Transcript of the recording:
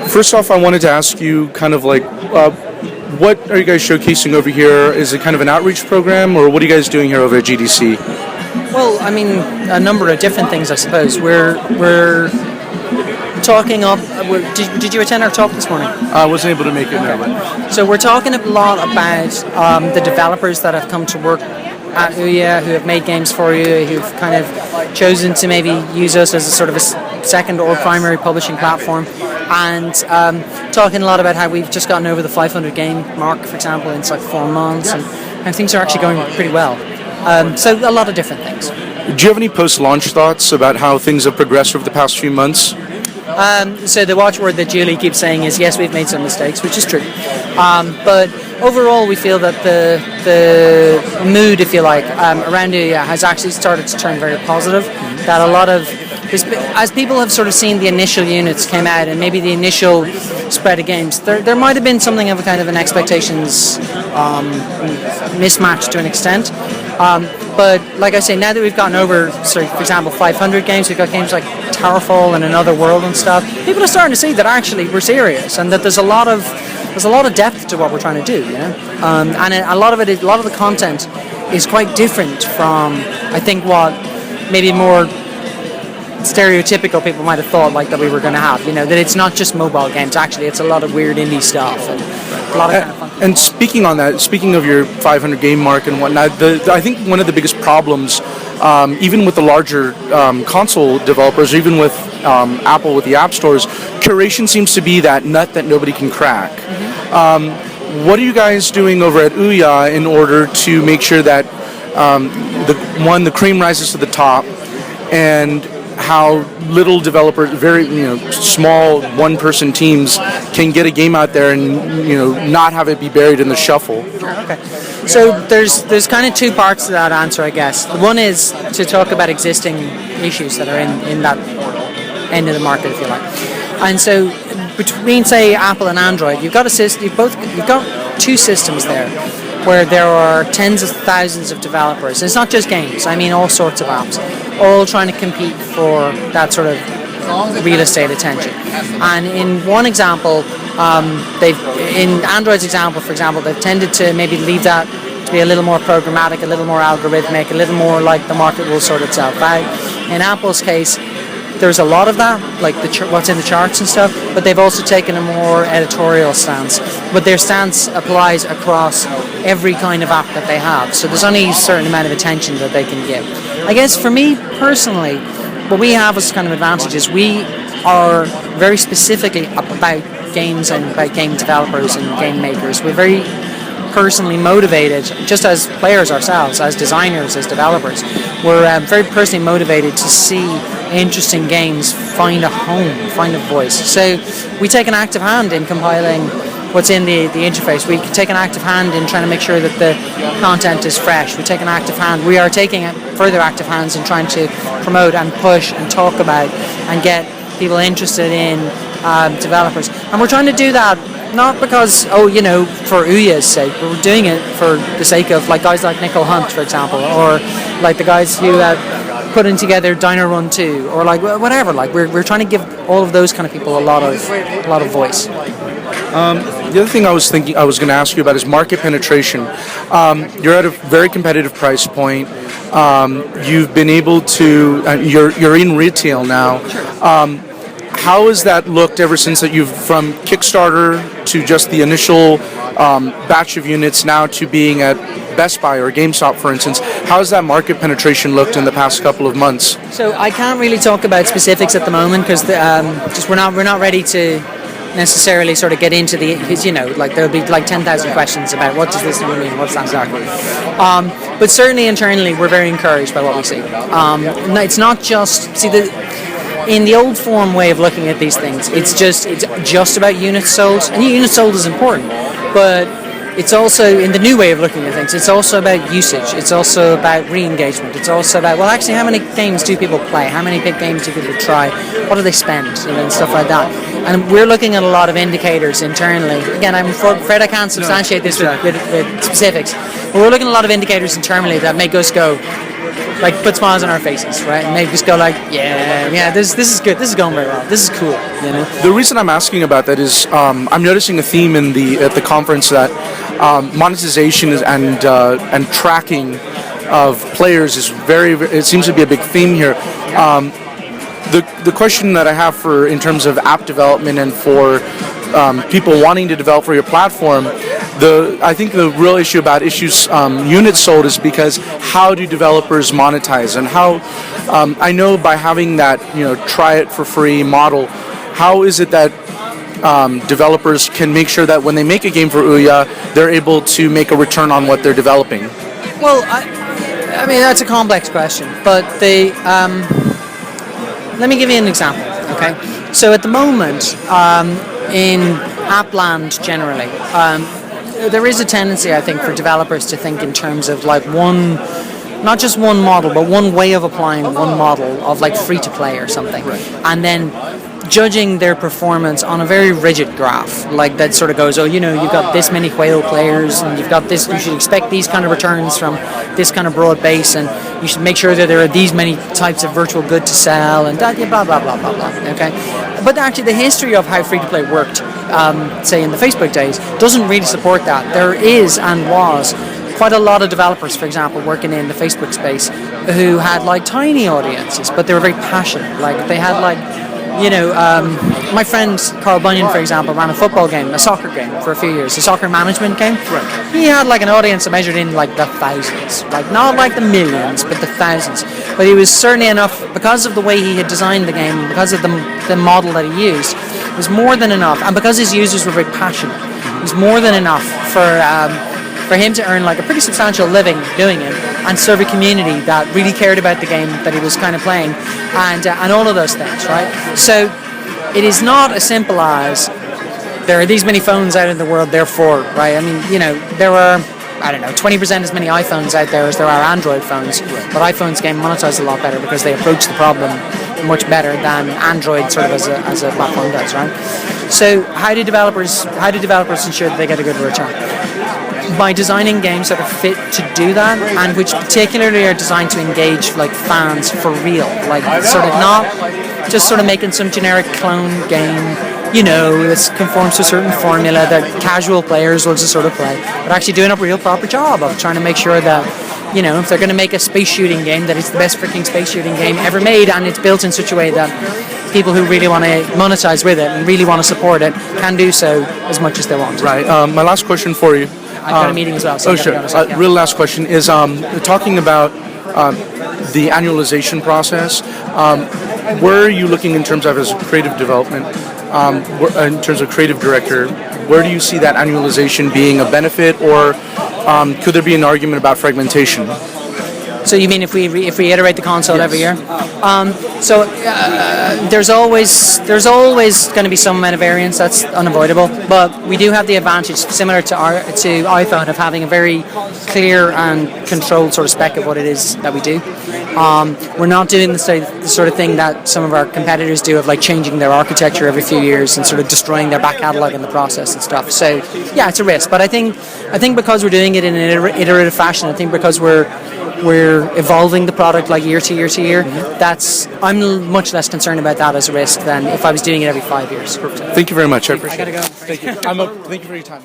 First off, I wanted to ask you kind of like, what are you guys showcasing over here? Is it kind of an outreach program, or what are you guys doing here over at GDC? Well, I mean, a number of different things, I suppose. We're talking up. Did you attend our talk this morning? I wasn't able to make it now, but So we're talking a lot about the developers that have come to work at Ouya, who have made games for you, who've kind of chosen to maybe use us as a sort of a second or primary publishing platform, and talking a lot about how we've just gotten over the 500 game mark, for example, in like 4 months, and things are actually going pretty well. So a lot of different things. do you have any post-launch thoughts about how things have progressed over the past few months? So the watchword that Julie keeps saying is, yes, we've made some mistakes, which is true. But overall, we feel that the mood, if you like, around Ouya has actually started to turn very positive. That a lot of, as people have sort of seen the initial units came out and maybe the initial spread of games, there might have been something of a kind of an expectations mismatch to an extent. But like I say, now that we've gotten over, for example, 500 games, we've got games like Towerfall and Another World and stuff. People are starting to see that actually we're serious and that there's a lot of depth to what we're trying to do, you know. And a lot of the content is quite different from, I think, what maybe more stereotypical people might have thought like that we were going to have. You know, that it's not just mobile games. Actually, it's a lot of weird indie stuff and a lot of kind of fun. And speaking of your 500 game mark and whatnot, I think one of the biggest problems, even with the larger console developers, even with Apple with the app stores, curation seems to be that nut that nobody can crack. Mm-hmm. What are you guys doing over at Ouya in order to make sure that the cream rises to the top, and how little developers, very small one-person teams, can get a game out there and not have it be buried in the shuffle? Okay, so there's kind of two parts to that answer, I guess. One is to talk about existing issues that are in that end of the market, if you like. And so between, say, Apple and Android, you've got two systems there, where there are tens of thousands of developers. It's not just games, I mean all sorts of apps, all trying to compete for that sort of real estate attention. And in one example, in Android's example, for example, they've tended to maybe leave that to be a little more programmatic, a little more algorithmic, a little more like the market will sort itself out. In Apple's case, there's a lot of that, like what's in the charts and stuff, but they've also taken a more editorial stance. But their stance applies across every kind of app that they have. So there's only a certain amount of attention that they can give. I guess for me personally, what we have as kind of advantages, we are very specifically about games and about game developers and game makers. We're very personally motivated, just as players ourselves, as designers, as developers. We're very personally motivated to see interesting games find a home, find a voice. So we take an active hand in compiling what's in the interface. We take an active hand in trying to make sure that the content is fresh. We take an active hand. We are taking further active hands in trying to promote and push and talk about and get people interested in developers. And we're trying to do that not because, for Ouya's sake, but we're doing it for the sake of like guys like Nickel Hunt, for example, or like the guys who putting together Dino Run 2, or like whatever. Like we're trying to give all of those kind of people a lot of voice. The other thing I was going to ask you about is market penetration. You're at a very competitive price point. You've been able to. You're in retail now. How has that looked ever since that you've from Kickstarter to just the initial batch of units now to being at Best Buy or GameStop, for instance? How has that market penetration looked in the past couple of months? So I can't really talk about specifics at the moment because just we're not ready to necessarily sort of get into because like there'll be like 10,000 questions about what does this number mean, what's that exactly. But certainly internally we're very encouraged by what we see. It's not just in the old form way of looking at these things, it's just about units sold, and units sold is important, but it's also, in the new way of looking at things, it's also about usage, it's also about re-engagement, it's also about, well, actually, how many games do people play, how many big games do people try, what do they spend, and stuff like that. And we're looking at a lot of indicators internally. Again, I'm afraid I can't substantiate this with specifics, but we're looking at a lot of indicators internally that make us go, like put smiles on our faces, right? And make us go like, yeah, this is good. This is going very well. This is cool, you know. The reason I'm asking about that is I'm noticing a theme at the conference that monetization and tracking of players is it seems to be a big theme here. The question that I have for in terms of app development and for people wanting to develop for your platform, I think the real issue about units sold is because how do developers monetize, and how I know by having that try it for free model, how is it that developers can make sure that when they make a game for Ouya, they're able to make a return on what they're developing? Well, I mean that's a complex question, but let me give you an example. Okay, so at the moment in Appland generally, there is a tendency, I think, for developers to think in terms of like not just one model, but one way of applying one model of like free to play or something, right. And then judging their performance on a very rigid graph, like that sort of goes, you've got this many whale players, and you've got this, you should expect these kind of returns from this kind of broad base, and you should make sure that there are these many types of virtual good to sell, and blah blah blah blah blah. Okay, but actually the history of how free to play worked, say in the Facebook days, doesn't really support that. There is and was quite a lot of developers, for example, working in the Facebook space, who had like tiny audiences, but they were very passionate. Like they had like, my friend Carl Bunyan, for example, ran a football game, a soccer game for a few years, a soccer management game. Right. He had like an audience measured in like the thousands, like not like the millions, but the thousands. But he was certainly enough, because of the way he had designed the game, because of the model that he used, it was more than enough, and because his users were very passionate, it was more than enough for him to earn like a pretty substantial living doing it, and serve a community that really cared about the game that he was kind of playing, and all of those things, right? So it is not as simple as there are these many phones out in the world, therefore, right? I mean, there are, 20% as many iPhones out there as there are Android phones, but iPhones game monetize a lot better because they approach the problem much better than Android sort of as a platform does, right? So how do developers ensure that they get a good return? By designing games that are fit to do that, and which particularly are designed to engage like fans for real, like sort of not just sort of making some generic clone game, that conforms to a certain formula that casual players will just sort of play, but actually doing a real proper job of trying to make sure that, if they're going to make a space shooting game, that it's the best freaking space shooting game ever made, and it's built in such a way that people who really want to monetize with it and really want to support it can do so as much as they want. Right. My last question for you. I've got a meeting as well. So sure. Real last question is talking about the annualization process. Where are you looking in terms of as creative development, in terms of creative director? Where do you see that annualization being a benefit, or could there be an argument about fragmentation? So you mean if we iterate the console every year? There's always going to be some amount of variance. That's unavoidable. But we do have the advantage, similar to iPhone, of having a very clear and controlled sort of spec of what it is that we do. We're not doing the sort of thing that some of our competitors do, of like changing their architecture every few years and sort of destroying their back catalog in the process and stuff. So yeah, it's a risk. But I think because we're doing it in an iterative fashion, I think because we're evolving the product like year to year to year, I'm much less concerned about that as a risk than if I was doing it every 5 years. Thank you very much. I appreciate it. I gotta go. Thank you. Thank you for your time.